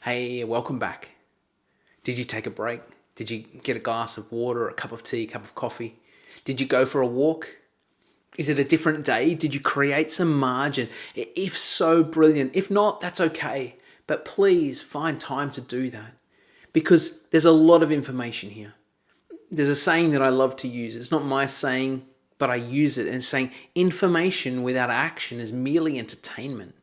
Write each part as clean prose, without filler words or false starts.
Hey, welcome back. Did you take a break? Did you get a glass of water, a cup of tea, a cup of coffee? Did you go for a walk? Is it a different day? Did you create some margin? If so, brilliant. If not, that's okay. But please find time to do that because there's a lot of information here. There's a saying that I love to use. It's not my saying, but I use it, and it's saying information without action is merely entertainment.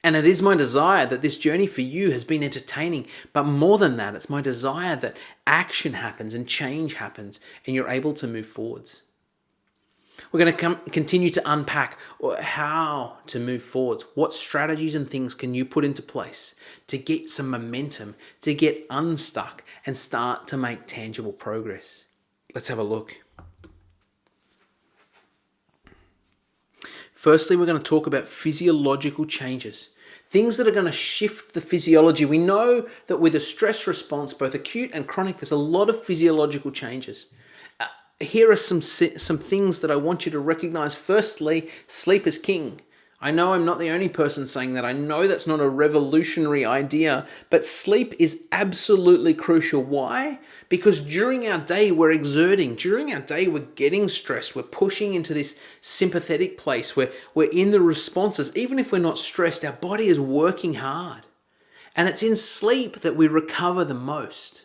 And it is my desire that this journey for you has been entertaining. But more than that, it's my desire that action happens and change happens and you're able to move forwards. We're going to continue to unpack how to move forwards. What strategies and things can you put into place to get some momentum, to get unstuck and start to make tangible progress? Let's have a look. Firstly, we're going to talk about physiological changes, things that are going to shift the physiology. We know that with a stress response, both acute and chronic, there's a lot of physiological changes. Here are some things that I want you to recognize. Firstly, sleep is king. I know I'm not the only person saying that. I know that's not a revolutionary idea, but sleep is absolutely crucial. Why? Because during our day, we're exerting. During our day, we're getting stressed. We're pushing into this sympathetic place where we're in the responses. Even if we're not stressed, our body is working hard. And it's in sleep that we recover the most.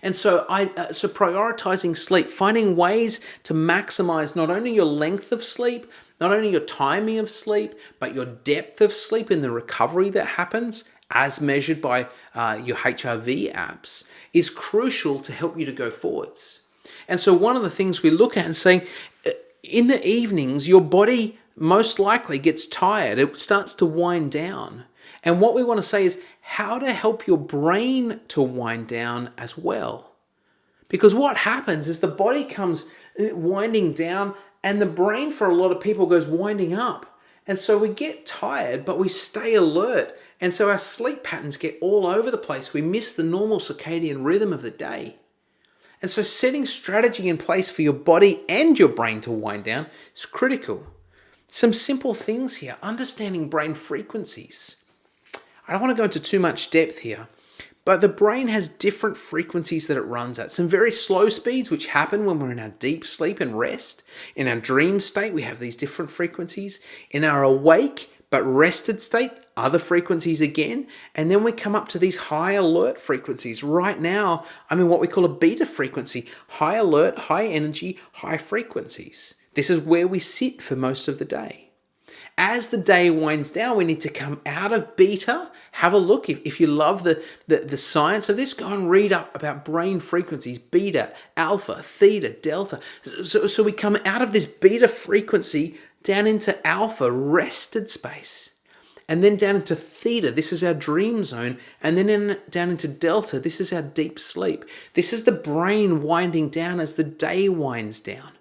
And so prioritizing sleep, finding ways to maximize not only your length of sleep, not only your timing of sleep, but your depth of sleep in the recovery that happens as measured by your HRV apps is crucial to help you to go forwards. And so one of the things we look at and saying, in the evenings, your body most likely gets tired. It starts to wind down. And what we want to say is how to help your brain to wind down as well. Because what happens is the body comes winding down and the brain for a lot of people goes winding up. And so we get tired, but we stay alert. And so our sleep patterns get all over the place. We miss the normal circadian rhythm of the day. And so setting strategy in place for your body and your brain to wind down is critical. Some simple things here, understanding brain frequencies. I don't want to go into too much depth here, but the brain has different frequencies that it runs at. Some very slow speeds, which happen when we're in our deep sleep and rest. In our dream state, we have these different frequencies. In our awake but rested state, other frequencies again. And then we come up to these high alert frequencies. Right now, I'm in what we call a beta frequency. High alert, high energy, high frequencies. This is where we sit for most of the day. As the day winds down, we need to come out of beta. Have a look. If you love the science of this, go and read up about brain frequencies, beta, alpha, theta, delta. So we come out of this beta frequency down into alpha, rested space. And then down into theta, this is our dream zone. And then down into delta, this is our deep sleep. This is the brain winding down as the day winds down.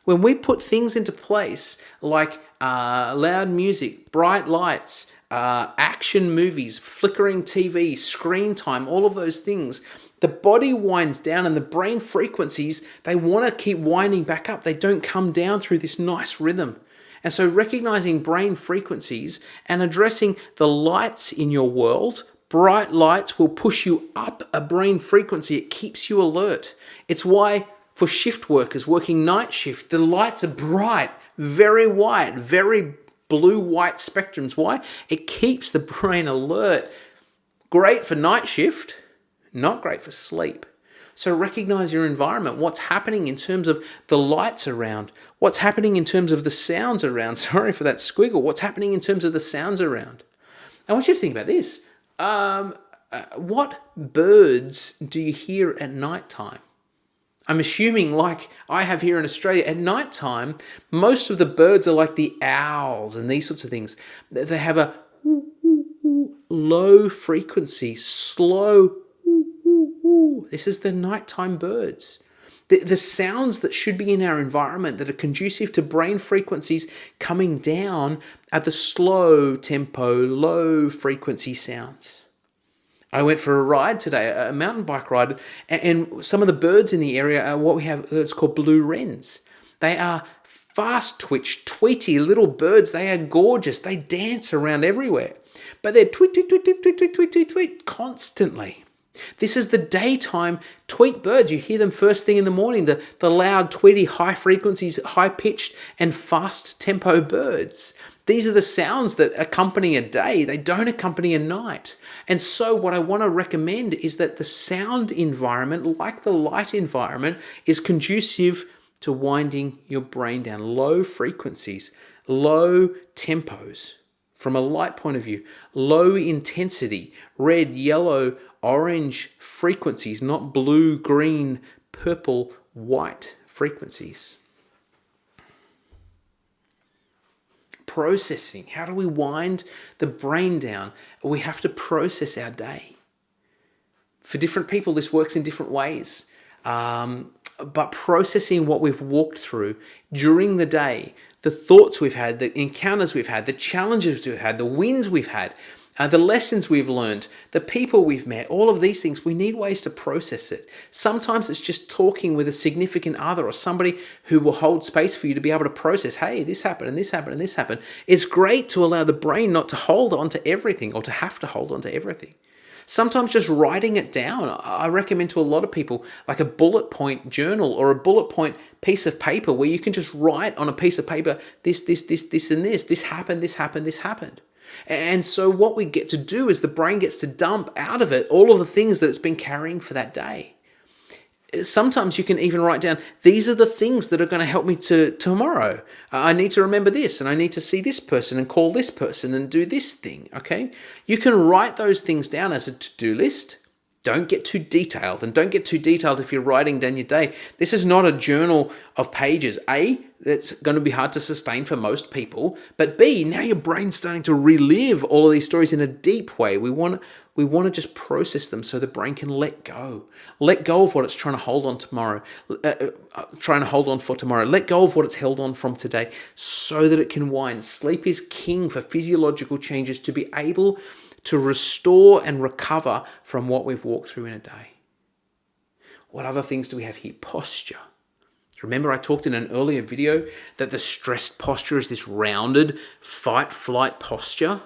When we put things into place like loud music, bright lights, action movies, flickering TV, screen time, all of those things, the body winds down and the brain frequencies, they want to keep winding back up. They don't come down through this nice rhythm. And so recognizing brain frequencies and addressing the lights in your world, bright lights will push you up a brain frequency. It keeps you alert. It's why for shift workers working night shift, the lights are bright, very white, very blue-white spectrums. Why? It keeps the brain alert. Great for night shift, not great for sleep. So recognize your environment, what's happening in terms of the lights around, what's happening in terms of the sounds around. Sorry for that squiggle. What's happening in terms of the sounds around? I want you to think about this. What birds do you hear at nighttime? I'm assuming, like I have here in Australia, at nighttime, most of the birds are like the owls and these sorts of things. They have a low frequency, slow. This is the nighttime birds. The sounds that should be in our environment that are conducive to brain frequencies coming down are the slow tempo, low frequency sounds. I went for a ride today, a mountain bike ride, and some of the birds in the area are what we have, it's called blue wrens. They are fast twitch, tweety little birds. They are gorgeous. They dance around everywhere. But they're tweet, tweet, tweet, tweet, tweet, tweet, tweet, tweet, tweet constantly. This is the daytime tweet birds. You hear them first thing in the morning, the loud, tweety, high frequencies, high pitched and fast tempo birds. These are the sounds that accompany a day. They don't accompany a night. And so what I want to recommend is that the sound environment, like the light environment, is conducive to winding your brain down. Low frequencies, low tempos. From a light point of view, low intensity, red, yellow, orange frequencies, not blue, green, purple, white frequencies. Processing. How do we wind the brain down? We have to process our day. For different people, this works in different ways. But processing what we've walked through during the day, the thoughts we've had, the encounters we've had, the challenges we've had, the wins we've had, the lessons we've learned, the people we've met, all of these things, we need ways to process it. Sometimes it's just talking with a significant other or somebody who will hold space for you to be able to process, hey, this happened and this happened and this happened. It's great to allow the brain not to hold on to everything or to have to hold on to everything. Sometimes just writing it down, I recommend to a lot of people, like a bullet point journal or a bullet point piece of paper where you can just write on a piece of paper, this, and this happened, this happened, this happened. And so what we get to do is the brain gets to dump out of it all of the things that it's been carrying for that day. Sometimes you can even write down, these are the things that are going to help me tomorrow. I need to remember this, and I need to see this person and call this person and do this thing, okay? You can write those things down as a to-do list. Don't get too detailed, and don't get too detailed if you're writing down your day. This is not a journal of pages. A, that's going to be hard to sustain for most people. But B, now your brain's starting to relive all of these stories in a deep way. We want to just process them so the brain can let go. Let go of what it's trying to hold on for tomorrow. Let go of what it's held on from today so that it can wind. Sleep is king for physiological changes to be able to restore and recover from what we've walked through in a day. What other things do we have here? Posture. Remember I talked in an earlier video that the stressed posture is this rounded fight-flight posture?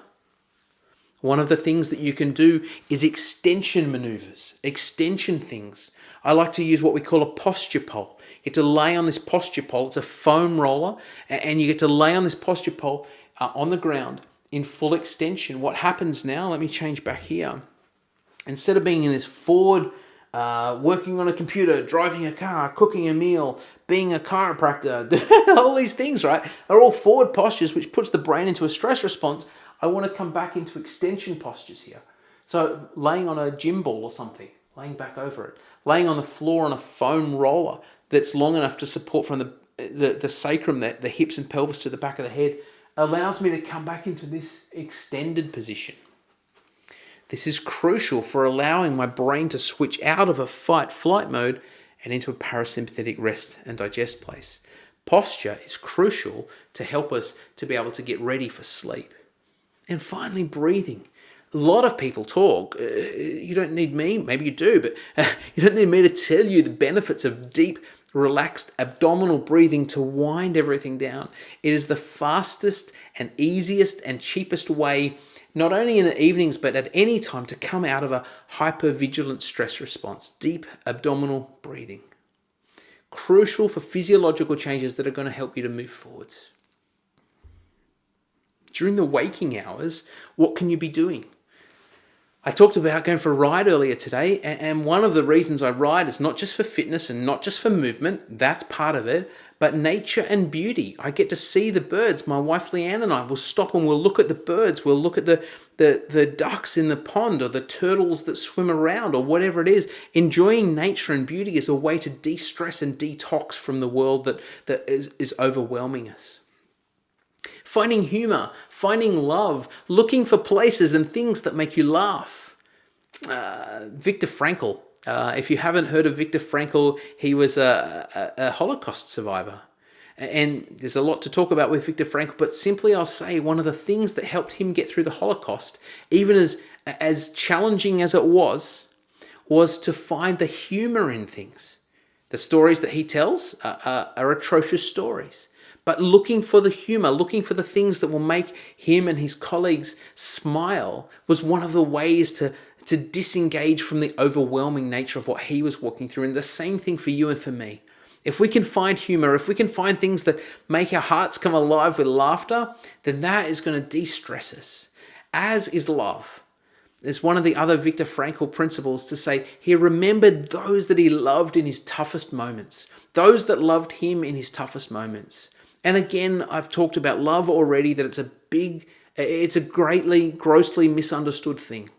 One of the things that you can do is extension maneuvers, extension things. I like to use what we call a posture pole. You get to lay on this posture pole. It's a foam roller, and you get to lay on this posture pole on the ground in full extension. What happens now, let me change back here. Instead of being in this forward, working on a computer, driving a car, cooking a meal, being a chiropractor, all these things, right, are all forward postures, which puts the brain into a stress response. I want to come back into extension postures here. So laying on a gym ball or something, laying back over it, laying on the floor on a foam roller that's long enough to support from the sacrum, the hips and pelvis to the back of the head, allows me to come back into this extended position. This is crucial for allowing my brain to switch out of a fight-flight mode and into a parasympathetic rest and digest place. Posture is crucial to help us to be able to get ready for sleep. And finally, breathing. A lot of people talk. You don't need me, maybe you do, but you don't need me to tell you the benefits of deep, relaxed abdominal breathing to wind everything down. It is the fastest and easiest and cheapest way, not only in the evenings, but at any time, to come out of a hypervigilant stress response. Deep abdominal breathing. Crucial for physiological changes that are going to help you to move forwards. During the waking hours, what can you be doing? I talked about going for a ride earlier today, and one of the reasons I ride is not just for fitness and not just for movement, that's part of it, but nature and beauty. I get to see the birds. My wife Leanne and I will stop and we'll look at the birds, we'll look at the ducks in the pond or the turtles that swim around or whatever it is. Enjoying nature and beauty is a way to de-stress and detox from the world that is overwhelming us. Finding humor, finding love, looking for places and things that make you laugh. Viktor Frankl. If you haven't heard of Viktor Frankl, he was a Holocaust survivor. And there's a lot to talk about with Viktor Frankl, but simply I'll say one of the things that helped him get through the Holocaust, even as challenging as it was to find the humor in things. The stories that he tells are atrocious stories. But looking for the humor, looking for the things that will make him and his colleagues smile was one of the ways to disengage from the overwhelming nature of what he was walking through. And the same thing for you and for me. If we can find humor, if we can find things that make our hearts come alive with laughter, then that is going to de-stress us, as is love. It's one of the other Viktor Frankl principles to say he remembered those that he loved in his toughest moments, those that loved him in his toughest moments. And again, I've talked about love already, that it's a greatly, grossly misunderstood thing.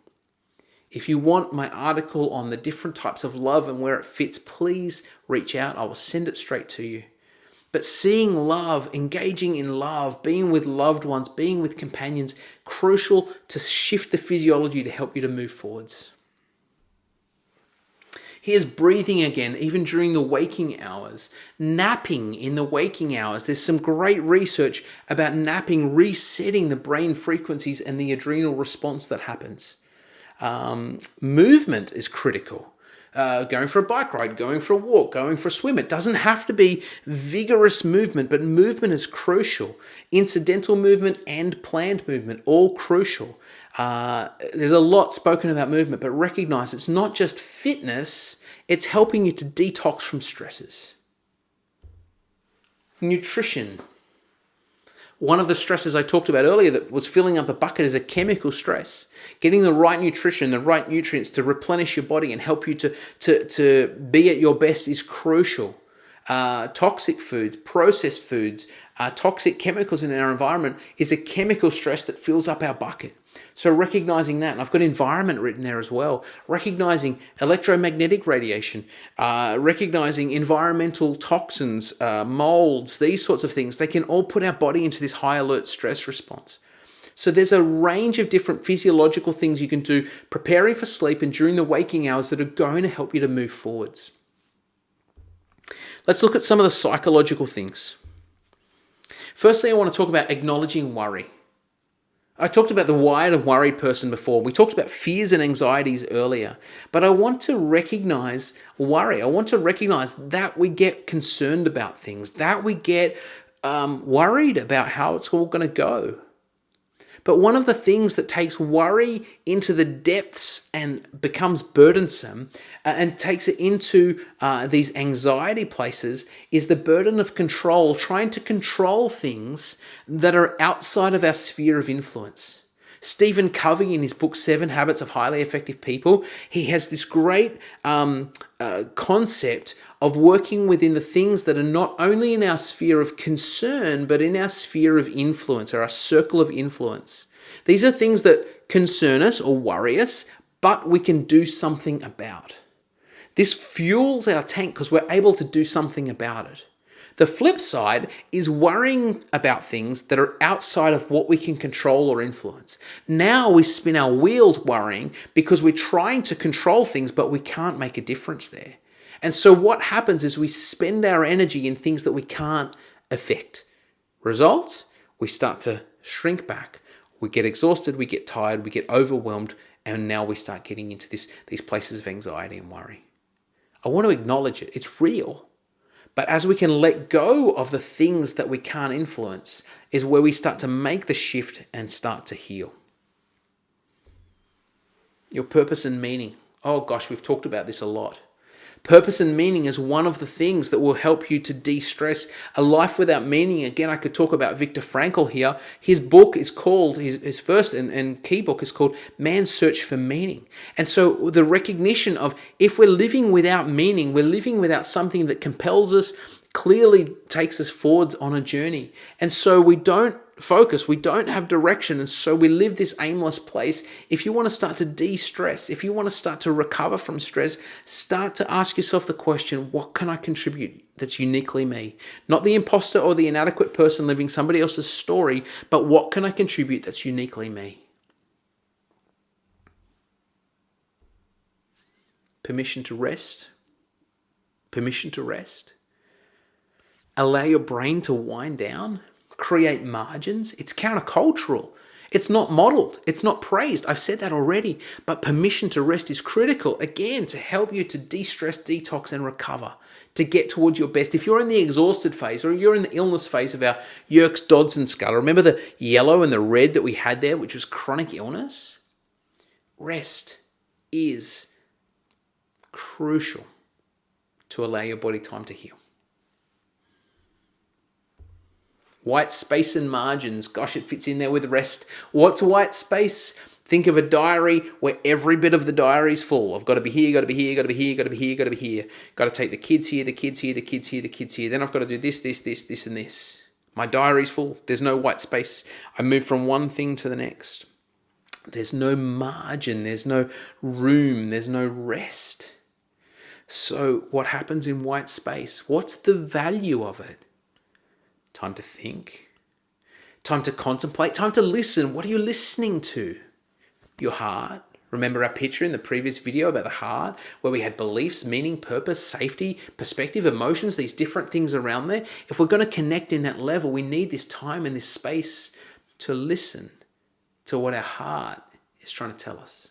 If you want my article on the different types of love and where it fits, please reach out. I will send it straight to you. But seeing love, engaging in love, being with loved ones, being with companions, crucial to shift the physiology to help you to move forwards. Here's breathing again, even during the waking hours. Napping in the waking hours. There's some great research about napping, resetting the brain frequencies and the adrenal response that happens. Movement is critical. Going for a bike ride, going for a walk, going for a swim. It doesn't have to be vigorous movement, but movement is crucial. Incidental movement and planned movement, all crucial. There's a lot spoken about movement, but recognize it's not just fitness, it's helping you to detox from stresses. Nutrition. One of the stresses I talked about earlier that was filling up the bucket is a chemical stress. Getting the right nutrition, the right nutrients to replenish your body and help you to be at your best is crucial. Toxic foods, processed foods, toxic chemicals in our environment is a chemical stress that fills up our bucket. So recognizing that, and I've got environment written there as well, recognizing electromagnetic radiation, recognizing environmental toxins, molds, these sorts of things, they can all put our body into this high alert stress response. So there's a range of different physiological things you can do preparing for sleep and during the waking hours that are going to help you to move forwards. Let's look at some of the psychological things. Firstly, I want to talk about acknowledging worry. I talked about the wired and worried person before. We talked about fears and anxieties earlier. But I want to recognize worry. I want to recognize that we get concerned about things, that we get worried about how it's all going to go. But one of the things that takes worry into the depths and becomes burdensome and takes it into these anxiety places is the burden of control, trying to control things that are outside of our sphere of influence. Stephen Covey, in his book 7 Habits of Highly Effective People, he has this great concept of working within the things that are not only in our sphere of concern, but in our sphere of influence or our circle of influence. These are things that concern us or worry us, but we can do something about. This fuels our tank because we're able to do something about it. The flip side is worrying about things that are outside of what we can control or influence. Now we spin our wheels worrying because we're trying to control things, but we can't make a difference there. And so what happens is we spend our energy in things that we can't affect. Results? We start to shrink back. We get exhausted, we get tired, we get overwhelmed, and now we start getting into these places of anxiety and worry. I want to acknowledge it. It's real. But as we can let go of the things that we can't influence is where we start to make the shift and start to heal. Your purpose and meaning. Oh gosh, we've talked about this a lot. Purpose and meaning is one of the things that will help you to de-stress. A life without meaning, again, I could talk about Viktor Frankl here. His book is called, his first and key book is called Man's Search for Meaning. And so the recognition of if we're living without meaning, we're living without something that compels us, clearly takes us forwards on a journey. And so we don't focus, we don't have direction, and so we live this aimless place. If you want to start to de-stress, if you want to start to recover from stress, start to ask yourself the question, what can I contribute that's uniquely me? Not the imposter or the inadequate person living somebody else's story, but what can I contribute that's uniquely me? Permission to rest. Permission to rest. Allow your brain to wind down. Create margins. It's countercultural. It's not modeled. It's not praised. I've said that already. But permission to rest is critical, again, to help you to de-stress, detox, and recover, to get towards your best. If you're in the exhausted phase or you're in the illness phase of our Yerkes-Dodson scale, remember the yellow and the red that we had there, which was chronic illness? Rest is crucial to allow your body time to heal. White space and margins. Gosh, it fits in there with rest. What's white space? Think of a diary where every bit of the diary is full. I've got to be here, got to be here, got to be here, got to be here, got to be here. Got to take the kids here, the kids here, the kids here, the kids here. Then I've got to do this, this, this, this, and this. My diary's full. There's no white space. I move from one thing to the next. There's no margin. There's no room. There's no rest. So what happens in white space? What's the value of it? Time to think, time to contemplate, time to listen. What are you listening to? Your heart. Remember our picture in the previous video about the heart, where we had beliefs, meaning, purpose, safety, perspective, emotions, these different things around there. If we're going to connect in that level, we need this time and this space to listen to what our heart is trying to tell us.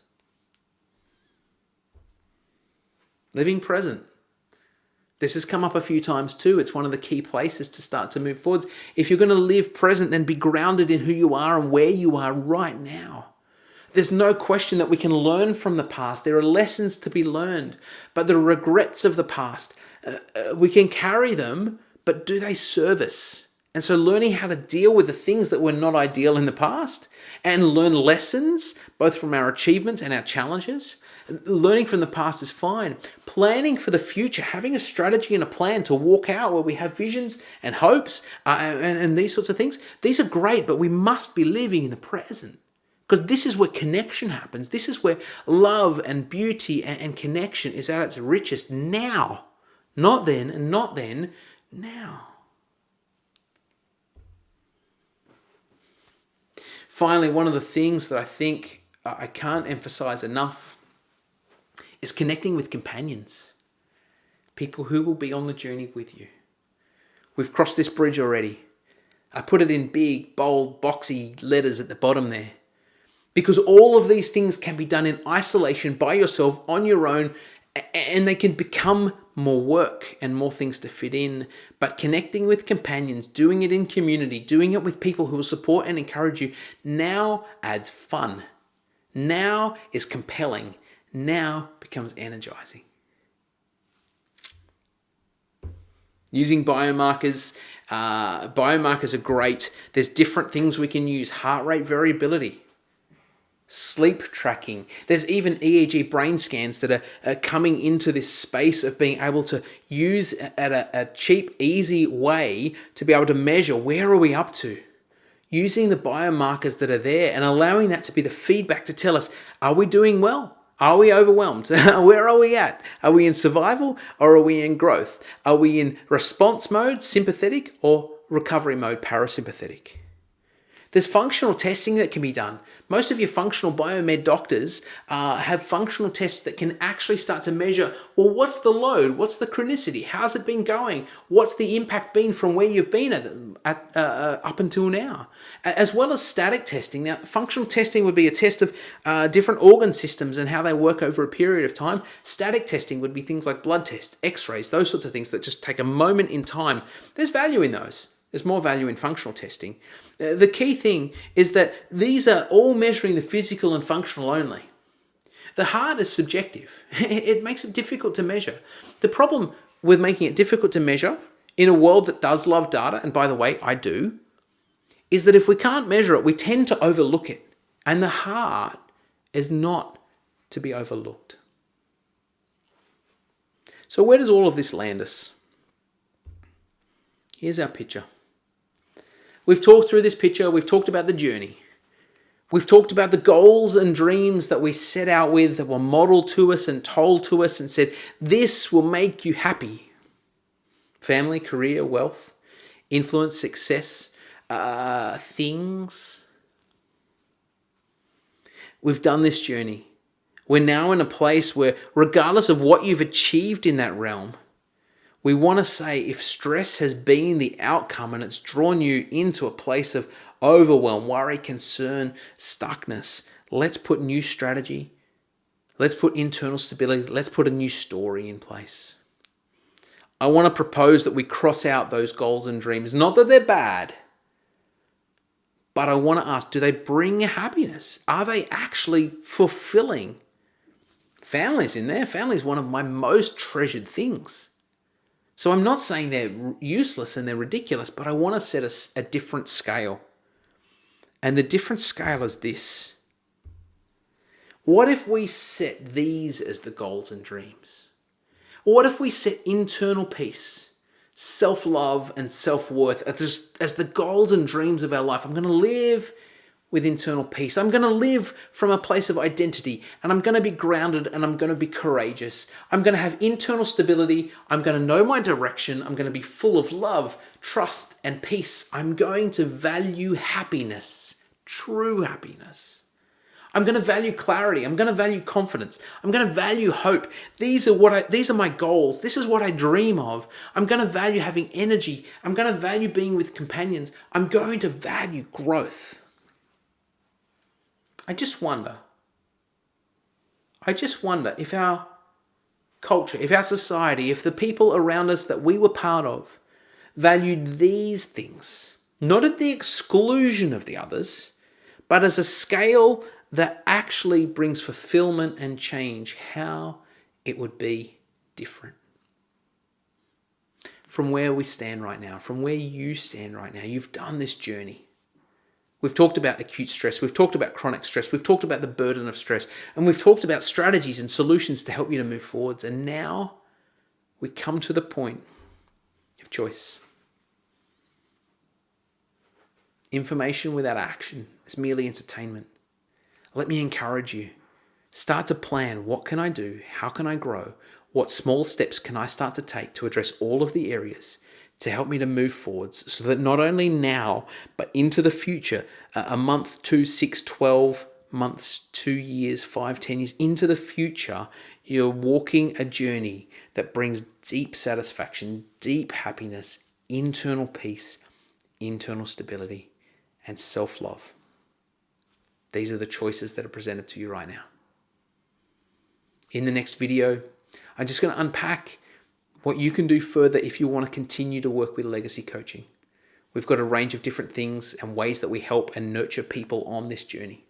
Living present. This has come up a few times too. It's one of the key places to start to move forwards. If you're going to live present, then be grounded in who you are and where you are right now. There's no question that we can learn from the past. There are lessons to be learned, but the regrets of the past, we can carry them, but do they serve us? And so learning how to deal with the things that were not ideal in the past and learn lessons, both from our achievements and our challenges. Learning from the past is fine. Planning for the future, having a strategy and a plan to walk out where we have visions and hopes and these sorts of things, these are great, but we must be living in the present. Because this is where connection happens. This is where love and beauty and connection is at its richest now. Not then and not then, now. Finally, one of the things that I think I can't emphasize enough is connecting with companions. People who will be on the journey with you. We've crossed this bridge already. I put it in big, bold, boxy letters at the bottom there. Because all of these things can be done in isolation by yourself on your own, and they can become more work and more things to fit in. But connecting with companions, doing it in community, doing it with people who will support and encourage you, now adds fun. Now is compelling. Now becomes energizing. Using biomarkers. Biomarkers are great. There's different things we can use. Heart rate variability. Sleep tracking. There's even EEG brain scans that are coming into this space of being able to use at a cheap, easy way to be able to measure where are we up to. Using the biomarkers that are there and allowing that to be the feedback to tell us, are we doing well? Are we overwhelmed? Where are we at? Are we in survival or are we in growth? Are we in response mode, sympathetic, or recovery mode, parasympathetic? There's functional testing that can be done. Most of your functional biomed doctors have functional tests that can actually start to measure, well, what's the load? What's the chronicity? How's it been going? What's the impact been from where you've been up until now? As well as static testing. Now, functional testing would be a test of different organ systems and how they work over a period of time. Static testing would be things like blood tests, x-rays, those sorts of things that just take a moment in time. There's value in those. There's more value in functional testing. The key thing is that these are all measuring the physical and functional only. The heart is subjective. It makes it difficult to measure. The problem with making it difficult to measure in a world that does love data, and by the way, I do, is that if we can't measure it, we tend to overlook it. And the heart is not to be overlooked. So where does all of this land us? Here's our picture. We've talked through this picture. We've talked about the journey. We've talked about the goals and dreams that we set out with, that were modeled to us and told to us and said, this will make you happy. Family, career, wealth, influence, success, things. We've done this journey. We're now in a place where, regardless of what you've achieved in that realm, We want to say if stress has been the outcome and it's drawn you into a place of overwhelm, worry, concern, stuckness, let's put new strategy. Let's put internal stability. Let's put a new story in place. I want to propose that we cross out those goals and dreams. Not that they're bad, but I want to ask, do they bring happiness? Are they actually fulfilling? Family's in there. Family is one of my most treasured things. So I'm not saying they're useless and they're ridiculous, but I want to set a different scale. And the different scale is this. What if we set these as the goals and dreams? What if we set internal peace, self-love, and self-worth as the goals and dreams of our life? I'm going to live with internal peace. I'm going to live from a place of identity, and I'm going to be grounded, and I'm going to be courageous. I'm going to have internal stability. I'm going to know my direction. I'm going to be full of love, trust, and peace. I'm going to value happiness, true happiness. I'm going to value clarity. I'm going to value confidence. I'm going to value hope. These are my goals. This is what I dream of. I'm going to value having energy. I'm going to value being with companions. I'm going to value growth. I just wonder if our culture, if our society, if the people around us that we were part of valued these things, not at the exclusion of the others, but as a scale that actually brings fulfillment and change, how it would be different. From where we stand right now, from where you stand right now, you've done this journey. We've talked about acute stress, we've talked about chronic stress, we've talked about the burden of stress, and we've talked about strategies and solutions to help you to move forwards. And now we come to the point of choice. Information without action is merely entertainment. Let me encourage you. Start to plan. What can I do? How can I grow? What small steps can I start to take to address all of the areas to help me to move forwards, so that not only now, but into the future, a month, 2, 6, 12 months, 2 years, 5, 10 years, into the future, you're walking a journey that brings deep satisfaction, deep happiness, internal peace, internal stability, and self-love. These are the choices that are presented to you right now. In the next video, I'm just going to unpack what you can do further if you want to continue to work with legacy coaching. We've got a range of different things and ways that we help and nurture people on this journey.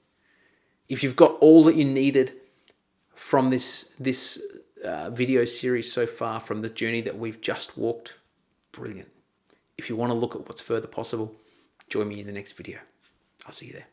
If you've got all that you needed from this video series so far, from the journey that we've just walked, brilliant. If you want to look at what's further possible, join me in the next video. I'll see you there.